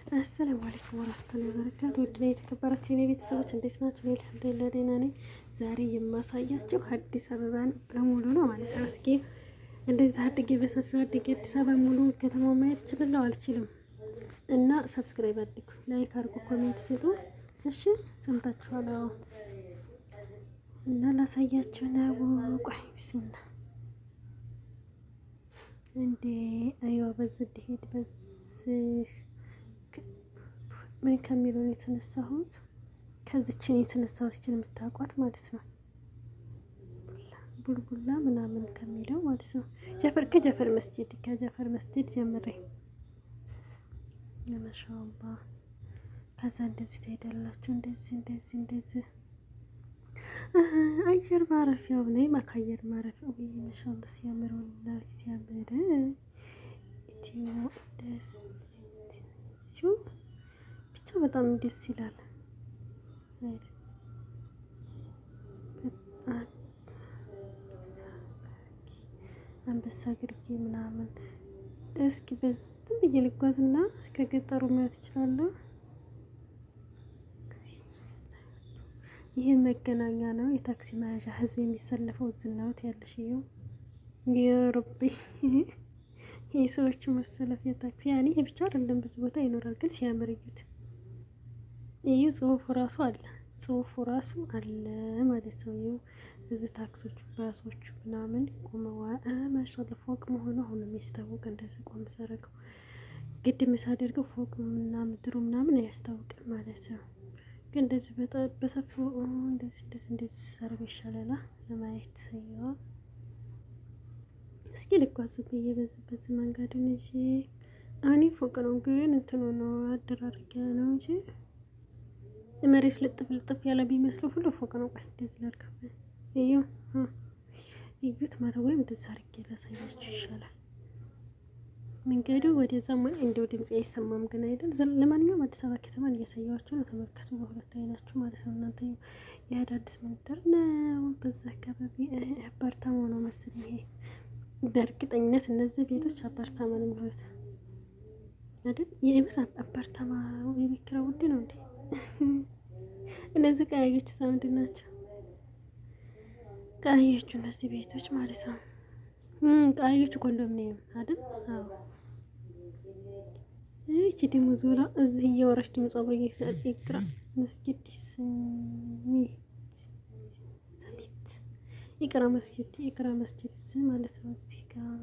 አሰላሙ አለይኩም ወራህመቱላሂ ወበረካቱ። ውድ የተከበራችሁ የኔ ቤተሰቦች እንዴት ናችሁ? አልሐምዱሊላህ ደህና ነኝ። ዛሬ የማሳያችሁ አዲስ አበባን በሙሉ ነው ማለት ነው። እስኪ እንደዚህ አድጌ በሰፊው አድጌ አዲስ አበባ ሙሉ ከተማው ማየት እችላለሁ አልችልም? እና ሰብስክራይብ አድርጉ፣ ላይክ አድርጉ፣ ኮሜንት ስጡ። እሺ ሰምታችኋል? አዎ። እና ላሳያችሁ ነው። ቆይ ቢስሚላህ እንዴ አይዋ በዚህ ሄድ በዚህ ምን ከሚለው የተነሳሁት ከዚችን የተነሳሁት ይችን የምታውቋት ማለት ነው። ቡልቡላ ምናምን ከሚለው ማለት ነው። ከጀፈር መስጂድ ጀምሬ ማሻአላ። ከዛ እንደዚህ ትሄዳላችሁ። እንደዚህ አየር ማረፊያው ነኝ። አየር ማረፊያው ወይ ማሻአላ ሲያምር፣ ወላሂ ሲያምር። ኢትዮ ደስ ብቻ በጣም ደስ ይላል። አንበሳ ግርጌ ምናምን። እስኪ በዝም ብዬ ልጓዝና እስከ ገጠሩ ማየት እችላለሁ። ይህ መገናኛ ነው፣ የታክሲ መያዣ ህዝብ የሚሰለፈው ዝናውት ያለሽ ይኸው። የረቢ ይህ ሰዎቹ መሰለፍ የታክሲ ያኔ ይሄ ብቻ አይደለም፣ ብዙ ቦታ ይኖራል። ግን ሲያምር እዩት። ይህ ጽሁፉ ራሱ አለ ማለት ነው። ይኸው እዚህ ታክሶቹ ባሶቹ ምናምን ቆመዋል። ማሻአላ ፎቅ መሆኑ አሁን የሚያስታውቅ እንደዚህ ቆም ሳደርገው ግድም ሳደርገው ፎቅ ምናምን ምድሩ ምናምን አያስታውቅም ማለት ነው። ግን እንደዚህ በጣም በሰፊው እንደዚህ ሳደርገው ይሻላል ለማየት። ይኸው እስኪ ልጓዝ ብዬ በዚህ መንገድ እንጂ እኔ ፎቅ ነው ግን እንትኑ ነው አደራረጊያ ነው እንጂ መሬት ልጥፍ ያለ ቢመስለው ሁሉ ፎቅ ነው። ቆይ እንደዚህ ላድርገው። እዩት ማለት ወይም እንደዛ አድርጌ ላሳያችሁ ይሻላል። መንገዱ ወደዛ እንደው ድምጽ አይሰማም ግን አይደል? ለማንኛውም አዲስ አበባ ከተማን እያሳያችሁ ነው። ተመልከቱ፣ በሁለት አይናችሁ ማለት ነው። እናንተ የአዳዲስ መንደር ነው። በዛ አካባቢ አፓርታማ ነው መሰለኝ ይሄ። በእርግጠኝነት እነዚህ ቤቶች አፓርታማ ነው የሚሆኑት አይደል? የምር አፓርታማ የቤት ኪራይ ውድ ነው እንዴ? እነዚህ ቀያዮች ምንድን ናቸው? ቀያዮቹ እነዚህ ቤቶች ማለት ነው። ቀያዮቹ ኮንዶሚኒየም አይደል? አዎ። እቺ ደግሞ ዞራ እዚህ እየወራች ደግሞ ጸጉር ይቅራ መስጊድ ይቅራ መስጊድ ማለት ነው። እዚህ ጋር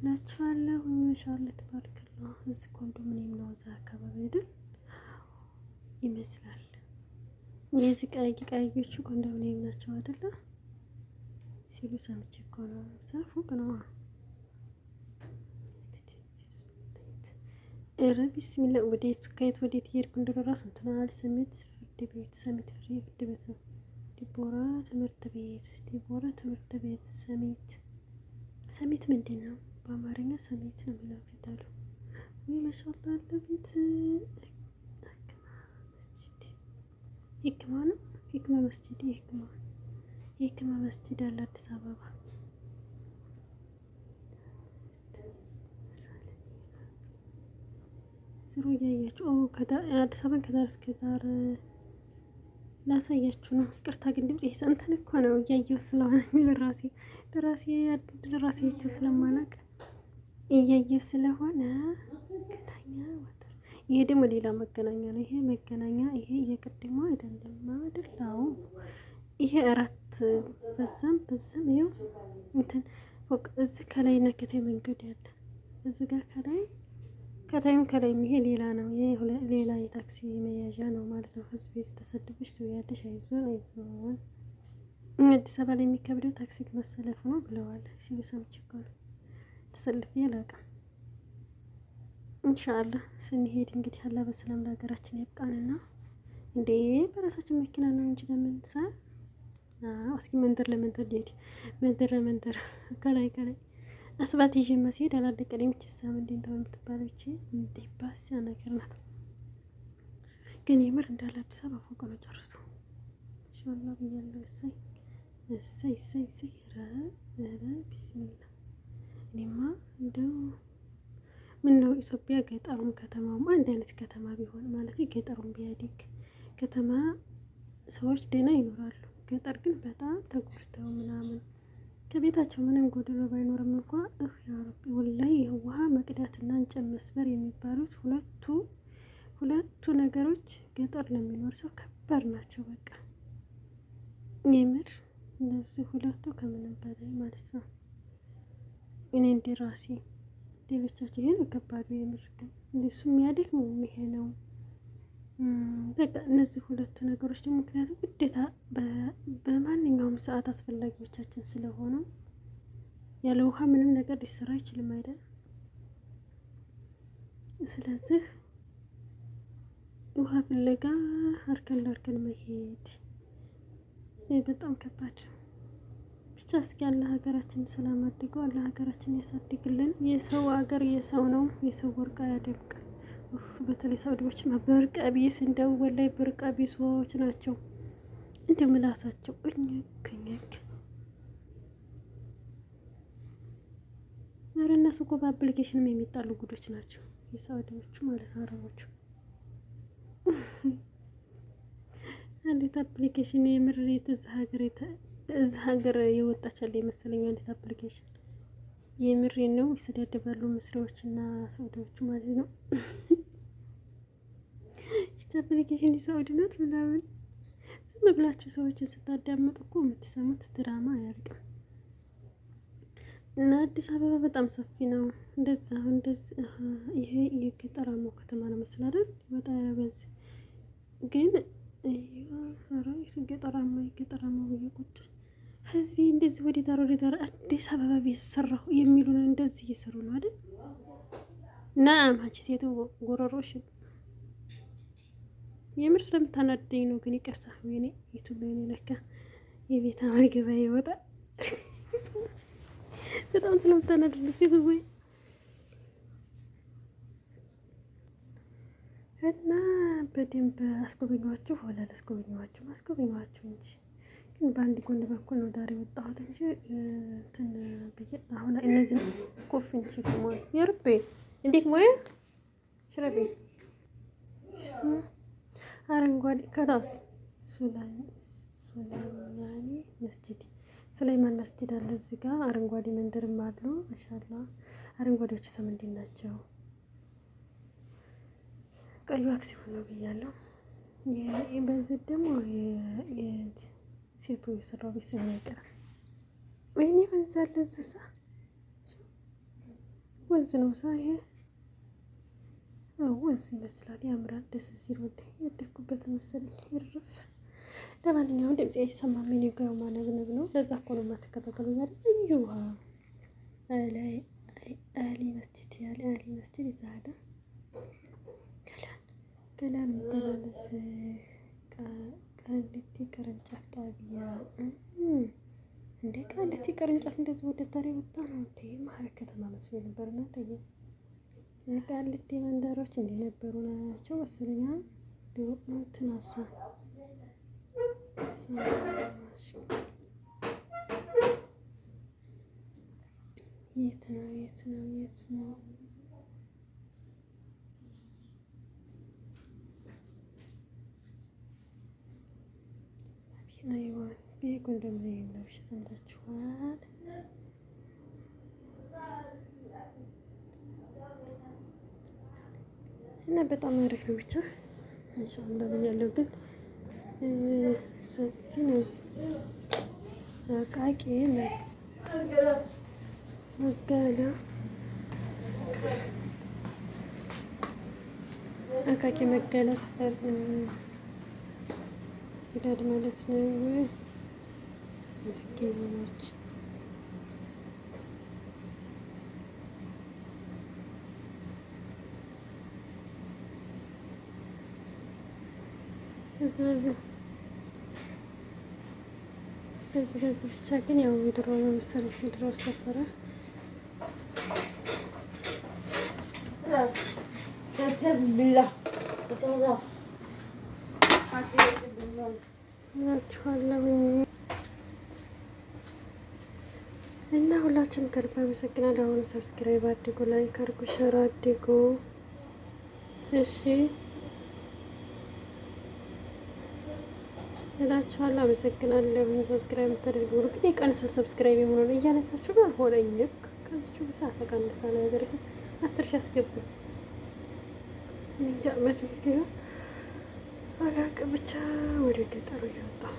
ናቸዋለሁ። ማሻአላ ተባረከላ። እዚህ ኮንዶሚኒየም ነው እዛ አካባቢ አይደል ይመስላል። የዚህ ቀያዮቹ ኮንዶሚኒየም ናቸው አይደለ ሲሉ ሰምቼ እኮ ነው። ፎቅ ነው። ኧረ ቢስሚላ ወዴት ከየት ወዴት እየሄድኩ እንደሆነ እራሱ እንትን አለ። ሰሚት ፍርድ ቤት ነው። ዲቦራ ትምህርት ቤት ሰሚት ምንድን ነው በአማርኛ? ሰሚት ነው የሚለው ፊደሉ። ወይ ማሻአላ አለ ቤት ሂክማ ነው። ሂክማ መስጂድ አለ አዲስ አበባ። ስሩ እያያችሁ አዲስ አበባን ከዳር እስከ ዳር ላሳያችሁ ነው። ቅርታ ግን ድምጽ ይሰንተን እኮ ነው እያየሁ ስለሆነ ለራሴ ስለማላውቅ እያየሁ ስለሆነ ከተኛ ወጣ። ይሄ ደግሞ ሌላ መገናኛ ነው። ይሄ መገናኛ ይሄ የቅድሙ አይደለም አይደላው። ይሄ አራት በዛም ይኸው እንትን ፎቅ እዚህ ከላይ እና ከታይ መንገድ ያለ እዚህ ጋር ከላይ ይሄ ሌላ ነው። ይሄ ሌላ የታክሲ መያዣ ነው ማለት ነው። ህዝብ ተሰድበሽ ትውያለሽ። አይዞን አዲስ አበባ ላይ የሚከብደው ታክሲ መሰለፉ ነው ብለዋል ሲሉ ሰምቼ እኮ ነው። ተሰልፌ አላውቅም። ኢንሻአላህ ስንሄድ እንግዲህ አላህ በሰላም ለሀገራችን ያብቃንና እንዴ በራሳችን መኪና ነው እንጂ ለምንሳ እስኪ መንደር ለመንደር ከላይ አስፋልት ይዤ መስሄድ አላለቀልኝም። ችሳም እንዴት ነው የምትባለው? እቺ እንዴ ባስ ነገር ናት። ግን የምር እንዳለ አዲስ አበባ ፎቅ ነው ጨርሶ ኢንሻአላህ ብያለሁ። እሰይ ቢስሚላህ። እኔማ እንደው ምን ነው ኢትዮጵያ ገጠሩም ከተማውም አንድ አይነት ከተማ ቢሆን ማለት ገጠሩም ቢያድግ ከተማ ሰዎች ደህና ይኖራሉ። ገጠር ግን በጣም ተጎድተው ምናምን ከቤታቸው ምንም ጎደሎ ባይኖርም እንኳ ያ ረቢ ወላሂ ውሃ መቅዳትና እንጨት መስበር የሚባሉት ሁለቱ ነገሮች ገጠር ለሚኖር ሰው ከባድ ናቸው። በቃ የምር እነዚህ ሁለቱ ከምንም በላይ ማለት ነው። እኔ እንደ ራሴ ሌሎቻቸው ይሄ ነው ከባዱ። የምር ግን እንደሱ የሚያደክመው ይሄ ነው። በቃ እነዚህ ሁለቱ ነገሮች ደግሞ ምክንያቱም ግዴታ በማንኛውም ሰዓት አስፈላጊዎቻችን ስለሆኑ ያለ ውሃ ምንም ነገር ሊሰራ አይችልም አይደል? ስለዚህ ውሃ ፍለጋ አርከን ለአርከን መሄድ በጣም ከባድ። ብቻ እስኪ አላህ ሀገራችን ሰላም አድርገው፣ አላህ ሀገራችን ያሳድግልን። የሰው ሀገር የሰው ነው፣ የሰው ወርቅ ያደርጋል። በተለይ ሳውዲዎችማ ብርቅ ቢስ እንደው ወላይ ብርቅ ቢሶች ናቸው። እንደ ምላሳቸው እኝክ ኧረ እነሱ እኮ በአፕሊኬሽንም የሚጣሉ ጉዶች ናቸው የሳውዲዎቹ ማለት አረቦቹ። አንዲት አፕሊኬሽን የምሬት እዚህ ሀገር የወጣች አለ የመሰለኝ አንዲት አፕሊኬሽን የምሬን ነው። ይሰዳደባሉ ምስሪዎችና ሳውዲዎቹ ማለት ነው። ይህች አፕሊኬሽን የሳውዲ ናት ምናምን። ዝም ብላችሁ ሰዎችን ስታዳምጡ እኮ የምትሰሙት ድራማ አያልቅም። እና አዲስ አበባ በጣም ሰፊ ነው። ይሄ የገጠራማው ከተማ ነው መስል አይደል? ወጣ ያበዝ ግን ራይቱ ገጠራማው በየቁጥ ህዝቤ እንደዚህ ወደ ዳር አዲስ አበባ ቢሰራው የሚሉን እንደዚህ እየሰሩ ነው አይደል? ናም አንቺ ሴቱ ጎረሮሽ የምር ስለምታናደኝ ነው። ግን ይቅርታ ወይኔ ዩቲዩብ ላይ ለካ የቤት አማርገባ ይወጣ በጣም ስለምታናደኝ ሴቱ ወይ እና በደንብ አስጎበኛችሁ ወላ አስጎበኛችሁ እንጂ ግን በአንድ ጎን በኩል ነው ዳር የወጣሁት እንጂ እንትን ብዬ አሁን እነዚህ ኮፍንች ከመሆን የርቤ እንዴት ወይ ሽረቤ አረንጓዴ ከዳስ ሱላይማን መስጂድ አለ እዚህ ጋር አረንጓዴ መንደርም አሉ። ማሻአላ አረንጓዴዎቹ ሰምንድን ናቸው። ቀዩ አክሲዮን ነው ብያለሁ። በዚህ ደግሞ ሴቱ የሰራው ቤት ሰው አይቀርም። ወይኔ ወንዝ አለ እዚህ ወንዝ ነው ይሄ ወንዝ ይመስላል። ያምራል። ደስ ሲል ወደ ያደኩበት መሰለኝ ይርፍ። ለማንኛውም ድምጽ አይሰማም። እኔ ጋር ማነብነብ ነው። ለዛ እኮ ነው የማትከታተሉኝ አይደል? እዩዋ አሊ መስጂድ ይዛዳ ገላን መገላለስ ቃሊቲ ቅርንጫፍ ጣቢያ እንዴ! ቃሊቲ ቅርንጫፍ እንደዚህ ወደ ታሪ ወጣ ነው እንዴ? መሀል ከተማ መስሎ ነበር። እናንተዬ ቃሊቲ መንደሮች እንደነበሩ ናቸው መሰለኝ። ትናሳ የት ነው? አይዋን የኮንዶሚኒየም ነው። እሺ ሰምታችኋል። እና በጣም አሪፍ ነው። ብቻ ኢንሻአላህ ብያለሁ። ግን ሰፊ ነው። አቃቂ መጋላ ሰፈር ይላል ማለት ነው። ምስኪኖች በዚህ ብቻ ግን ያው የድሮ ነው መሰለኝ። የድሮ ሰፈረ ናችኋለሁ እና ሁላችሁም ከልብ አመሰግናለሁ። አሁን ሰብስክራይብ አድርጉ፣ ላይክ አድርጉ፣ ሸር አድርጉ። እሺ እላችኋለሁ። አመሰግናለሁ። ሰብስክራይብ የምታደርጉ ሁሉ ግን የቀንሳል። ሰብስክራይብ የምሆነ እያነሳችሁ ነው አልሆነኝም። ከዚቹ ሰዓት ተቀንሳ ነው ነገር ሰው 10 ሺህ አስገቡኝ። እንጃ መቼ ቪዲዮ አላውቅም። ብቻ ወደ ገጠሩ እየወጣሁ